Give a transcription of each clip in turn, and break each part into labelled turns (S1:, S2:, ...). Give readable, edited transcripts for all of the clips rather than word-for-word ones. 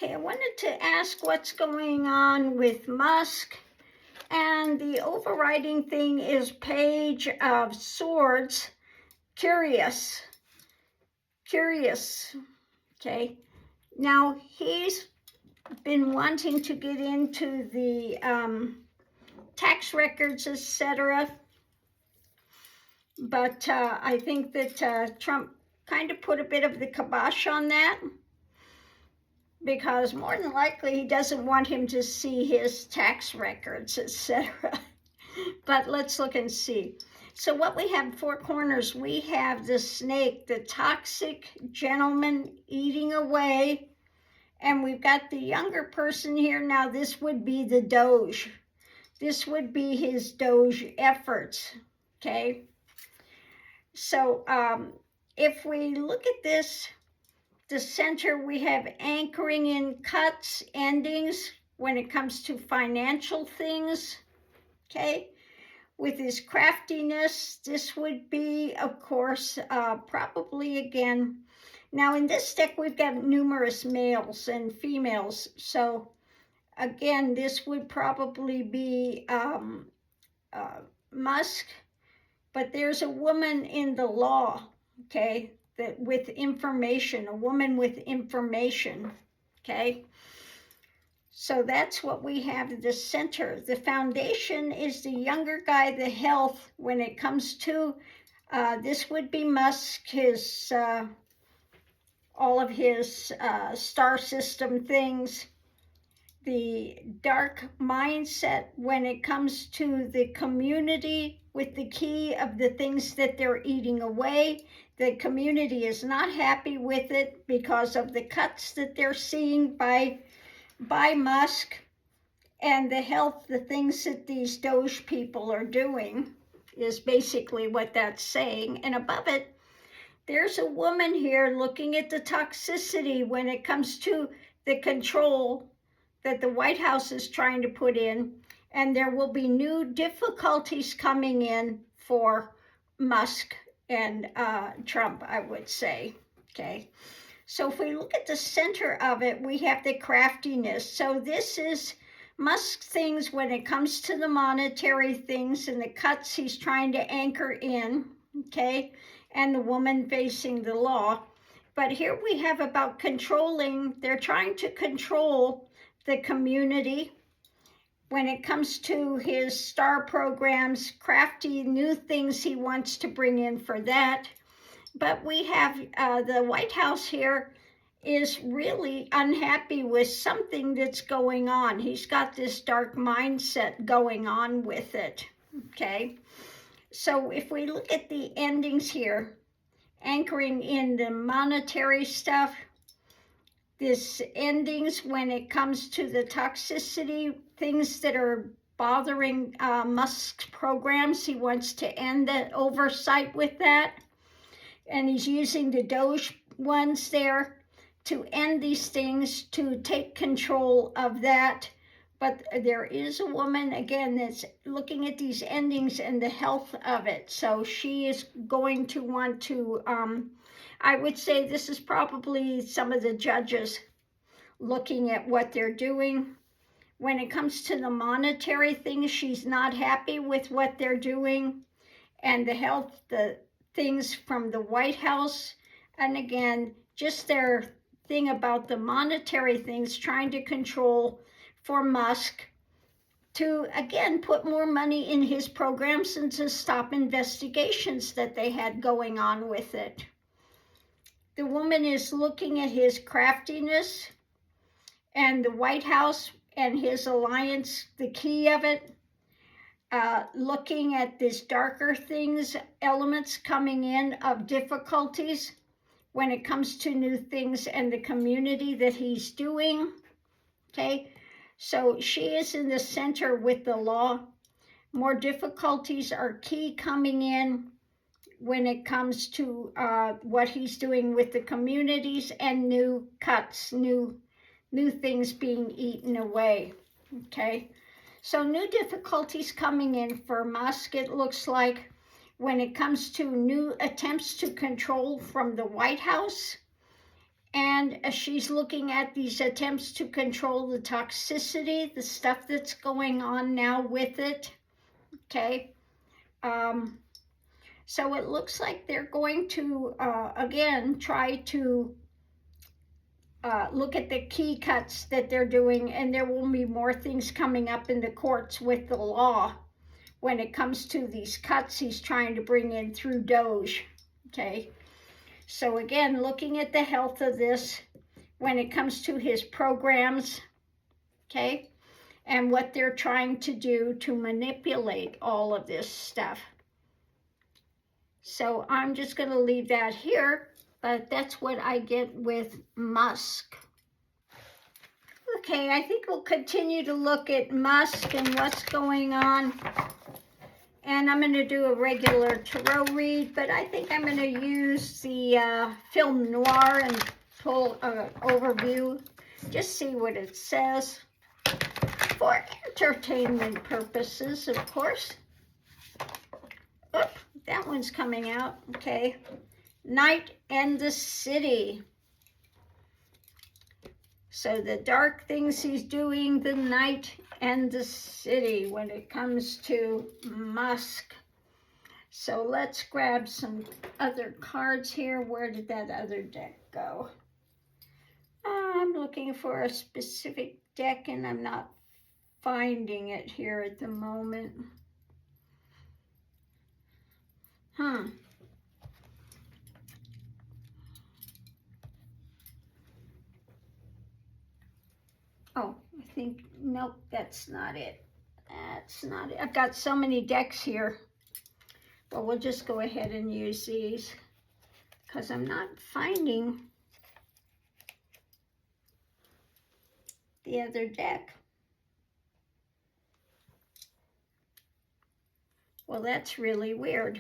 S1: Okay, I wanted to ask what's going on with Musk. And the overriding thing is Page of Swords. Curious. Okay. Now, he's been wanting to get into the tax records, etc. But I think that Trump kind of put a bit of the kibosh on that, because more than likely he doesn't want him to see his tax records, etc. But let's look and see. So what we have, four corners, we have the snake, the toxic gentleman eating away, and we've got the younger person here. Now this would be the Doge. This would be his Doge efforts, okay? So if we look at this, the center, we have anchoring in cuts, endings when it comes to financial things, okay? With his craftiness, this would be, of course, probably again. Now in this deck, we've got numerous males and females. So again, this would probably be Musk, but there's a woman in the law, okay? That with information, a woman with information, okay? So that's what we have at the center. The foundation is the younger guy, the health. When it comes to, this would be Musk, his, all of his star system things. The dark mindset when it comes to the community, with the key of the things that they're eating away. The community is not happy with it because of the cuts that they're seeing by Musk, and the health, the things that these Doge people are doing is basically what that's saying. And above it, there's a woman here looking at the toxicity when it comes to the control that the White House is trying to put in, and there will be new difficulties coming in for Musk and Trump, I would say, okay? So if we look at the center of it, we have the craftiness. So this is Musk's things when it comes to the monetary things and the cuts he's trying to anchor in, okay? And the woman facing the law. But here we have about controlling, they're trying to control the community when it comes to his star programs, crafty new things he wants to bring in for that. But we have the White House here is really unhappy with something that's going on. He's got this dark mindset going on with it, okay? So if we look at the endings here, anchoring in the monetary stuff, this endings when it comes to the toxicity, things that are bothering Musk's programs. He wants to end that oversight with that. And he's using the Doge ones there to end these things, to take control of that. But there is a woman, again, that's looking at these endings and the health of it. So she is going to want to, I would say this is probably some of the judges looking at what they're doing. When it comes to the monetary things, she's not happy with what they're doing. And the health, the things from the White House, and again, just their thing about the monetary things, trying to control for Musk to, again, put more money in his programs and to stop investigations that they had going on with it. The woman is looking at his craftiness and the White House and his alliance, the key of it, looking at this darker things, elements coming in of difficulties when it comes to new things and the community that he's doing, okay? So she is in the center with the law. More difficulties are key coming in when it comes to what he's doing with the communities and new cuts, new things being eaten away, okay? So new difficulties coming in for Musk, it looks like, when it comes to new attempts to control from the White House And she's looking at these attempts to control the toxicity, the stuff that's going on now with it, okay? So it looks like they're going to, again, try to look at the key cuts that they're doing, and there will be more things coming up in the courts with the law when it comes to these cuts he's trying to bring in through Doge, okay? So again, looking at the health of this when it comes to his programs, okay? And what they're trying to do to manipulate all of this stuff. So I'm just going to leave that here, but that's what I get with Musk. Okay, I think we'll continue to look at Musk and what's going on. And I'm going to do a regular tarot read, but I think I'm going to use the film noir and pull an overview. Just see what it says. For entertainment purposes, of course. Oop, that one's coming out. Okay. Night and the City. So the dark things he's doing, the night and the city when it comes to Musk. So let's grab some other cards here. Where did that other deck go? I'm looking for a specific deck and I'm not finding it here at the moment. Oh, I think, nope, that's not it. That's not it. I've got so many decks here. But we'll just go ahead and use these because I'm not finding the other deck. Well, that's really weird.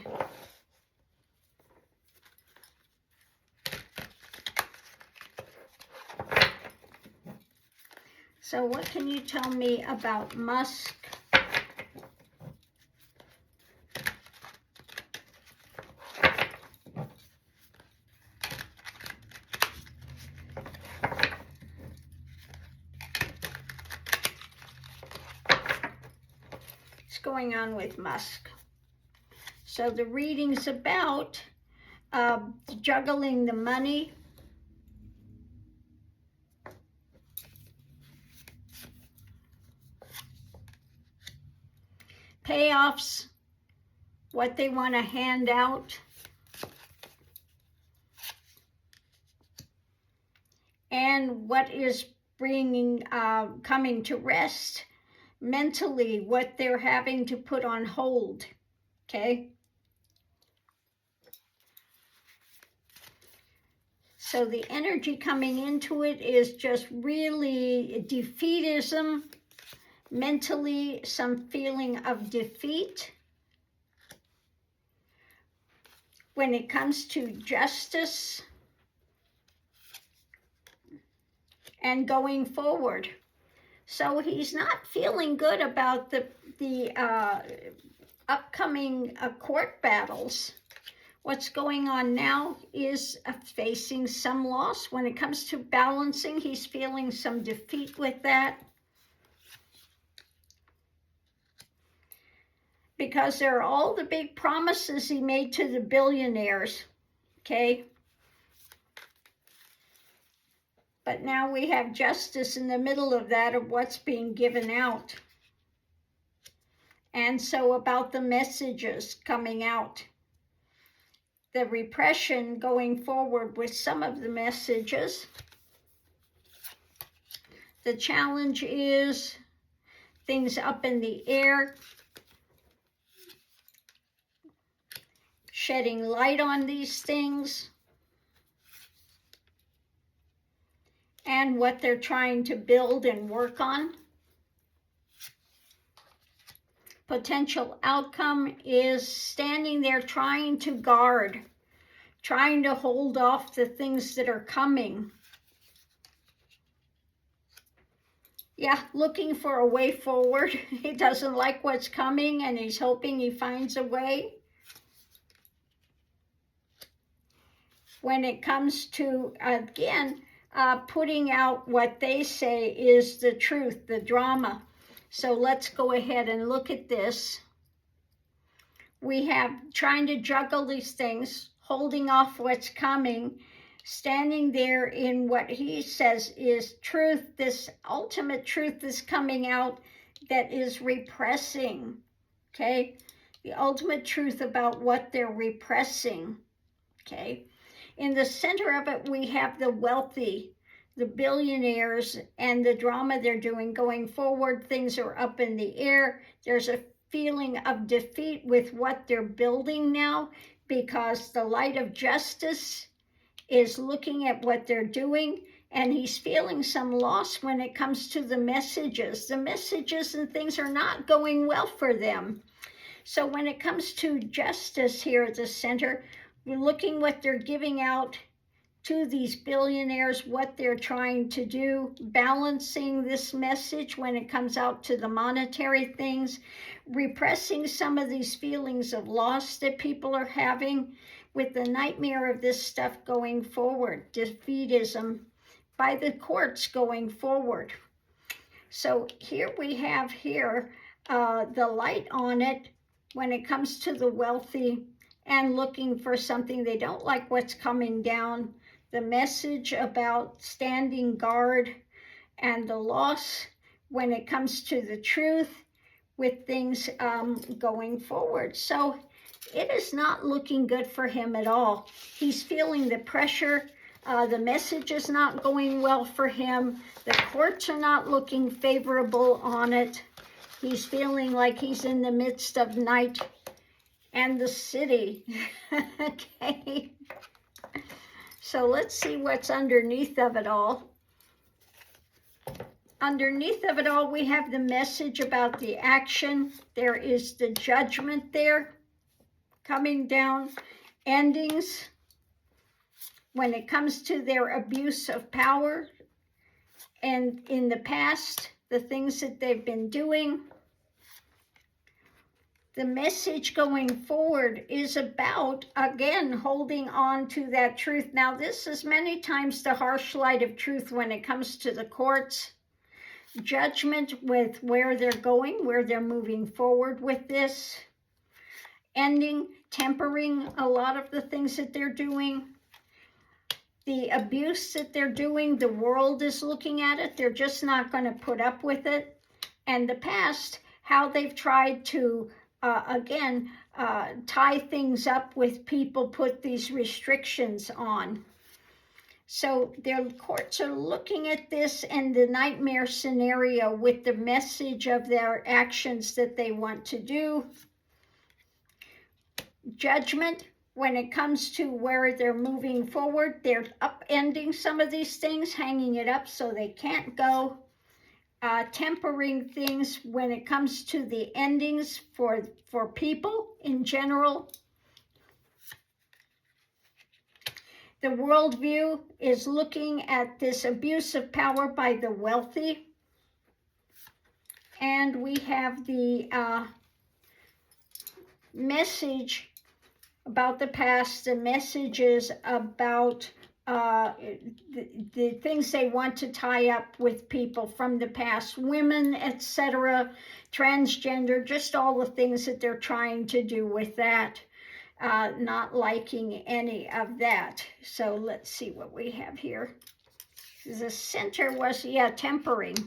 S1: So what can you tell me about Musk? What's going on with Musk? So the reading's about juggling the money. Payoffs, what they want to hand out. And what is bringing, coming to rest mentally, what they're having to put on hold, okay? So the energy coming into it is just really defeatism, mentally some feeling of defeat. When it comes to justice and going forward. So he's not feeling good about the upcoming court battles. What's going on now is facing some loss. When it comes to balancing, he's feeling some defeat with that. Because there are all the big promises he made to the billionaires, okay? But now we have justice in the middle of that, of what's being given out. And so about the messages coming out. The repression going forward with some of the messages. The challenge is things up in the air. Shedding light on these things. And what they're trying to build and work on. Potential outcome is standing there trying to guard, trying to hold off the things that are coming. Yeah, looking for a way forward. He doesn't like what's coming and he's hoping he finds a way. when it comes to, again, putting out what they say is the truth, the drama. So let's go ahead and look at this. We have trying to juggle these things, holding off what's coming, standing there in what he says is truth, this ultimate truth is coming out that is repressing, okay? The ultimate truth about what they're repressing, okay? In the center of it, we have the wealthy, the billionaires, and the drama they're doing. Going forward, things are up in the air. There's a feeling of defeat with what they're building now, because the light of justice is looking at what they're doing, and he's feeling some loss when it comes to the messages. The messages and things are not going well for them. So when it comes to justice here at the center, we're looking what they're giving out to these billionaires, what they're trying to do, balancing this message when it comes out to the monetary things, repressing some of these feelings of loss that people are having with the nightmare of this stuff going forward, defeatism by the courts going forward. So here we have the light on it when it comes to the wealthy and looking for something. They don't like what's coming down. The message about standing guard and the loss when it comes to the truth with things going forward. So it is not looking good for him at all. He's feeling the pressure. The message is not going well for him. The courts are not looking favorable on it. He's feeling like he's in the midst of night and the city. Okay. So let's see what's underneath of it all. Underneath of it all, we have the message about the action. There is the judgment there coming down, endings when it comes to their abuse of power, and in the past, the things that they've been doing. The message going forward is about, again, holding on to that truth. Now, this is many times the harsh light of truth when it comes to the courts. Judgment with where they're going, where they're moving forward with this. Ending, tempering a lot of the things that they're doing. The abuse that they're doing, the world is looking at it. They're just not going to put up with it. And the past, how they've tried to tie things up with people, put these restrictions on. So their courts are looking at this and the nightmare scenario with the message of their actions that they want to do. Judgment, when it comes to where they're moving forward, they're upending some of these things, hanging it up so they can't go. Tempering things when it comes to the endings for people in general. The worldview is looking at this abuse of power by the wealthy. And we have the message about the past, the messages about the things they want to tie up with people from the past, women, etc., transgender, just all the things that they're trying to do with that, not liking any of that. So let's see what we have here. The center was, tempering.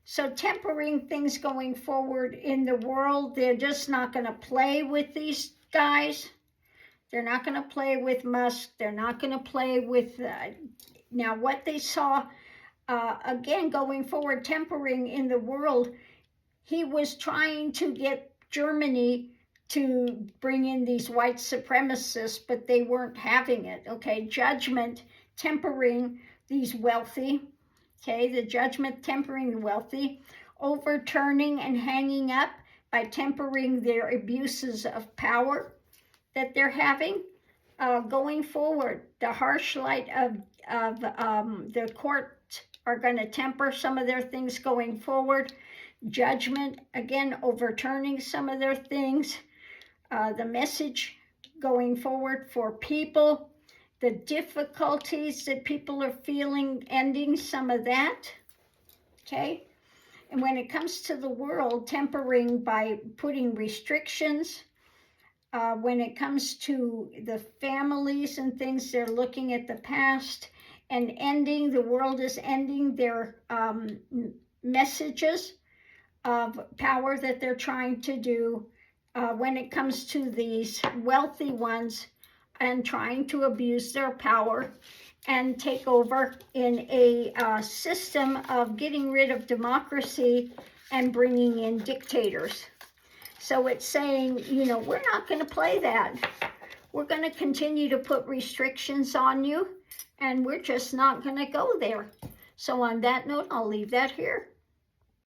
S1: So tempering things going forward in the world. They're just not going to play with these guys. They're not going to play with Musk. They're not going to play with, now what they saw, again, going forward, tempering in the world, he was trying to get Germany to bring in these white supremacists, but they weren't having it, okay? Judgment, tempering these wealthy, okay? The judgment, tempering the wealthy, overturning and hanging up by tempering their abuses of power that they're having going forward. The harsh light of the court are going to temper some of their things going forward. Judgment, again, overturning some of their things. The message going forward for people the difficulties that people are feeling, ending some of that, okay? And when it comes to the world, tempering by putting restrictions. When it comes to the families and things, they're looking at the past and ending, the world is ending their messages of power that they're trying to do. When it comes to these wealthy ones and trying to abuse their power and take over in a system of getting rid of democracy and bringing in dictators. So it's saying, you know, we're not going to play that. We're going to continue to put restrictions on you, and we're just not going to go there. So on that note, I'll leave that here.